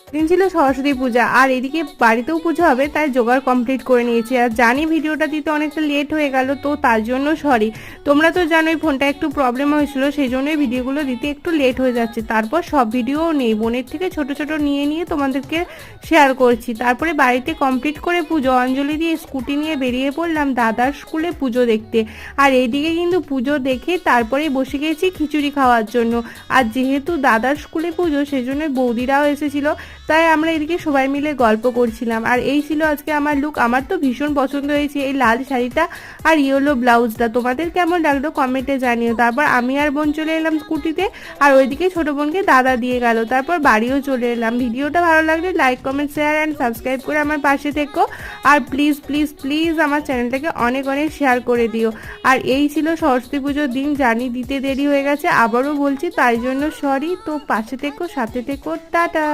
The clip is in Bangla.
দিন ছিল সরস্বতী পূজা, আর এদিকে বাড়িতেও পুজো হবে, তাই জোগাড় কমপ্লিট করে নিয়েছি। আর জানি ভিডিওটা দিতে অনেকটা লেট হয়ে গেল, তো তার জন্য সরি। তোমরা তো জানোই ফোনটা একটু প্রবলেম হয়েছিল, সেই জন্যই ভিডিওগুলো দিতে একটু লেট হয়ে যাচ্ছে। তারপর সব ভিডিও নেই, বোনের থেকে ছোট ছোট নিয়ে নিয়ে তোমাদেরকে শেয়ার করছি। তারপরে বাড়িতে কমপ্লিট করে পুজো অঞ্জলি দিয়ে স্কুটি নিয়ে বেরিয়ে পড়লাম দাদার স্কুলে পুজো দেখতে। আর এইদিকে কিন্তু পুজো দেখে তারপরে বসে গেছি খিচুড়ি খাওয়ার জন্য। আর যেহেতু দাদার স্কুলে পুজো, সেই জন্য বৌদিরাও এসেছিল, তাই আমরা এদিকে সবাই মিলে গল্প করছিলাম। আর এই ছিল আজকে আমার লুক। আমার তো ভীষণ পছন্দ হয়েছে এই লাল শাড়িটা আর ইয়েলো ব্লাউজটা। তোমাদের কেমন লাগলো কমেন্টে জানিও। তারপর আমি আর বোন চলে এলাম স্কুটিতে, আর ওইদিকে ছোট বোনকে দাদা দিয়ে গেল। তারপর বাড়িও চলে এলাম। ভিডিওটা ভালো লাগলে like, comment, share and subscribe করে আমার পাশে থেকো। আর প্লিজ প্লিজ প্লিজ আমার চ্যানেলটাকে অনেক অনেক শেয়ার করে দিও। আর এই ছিল সরস্বতী পুজোর দিন, জানি দিতে দেরি হয়ে গেছে, আবারও বলছি, তাই জন্য সরি। তো পাশে থেকো, সাথে থেকো, টাটা।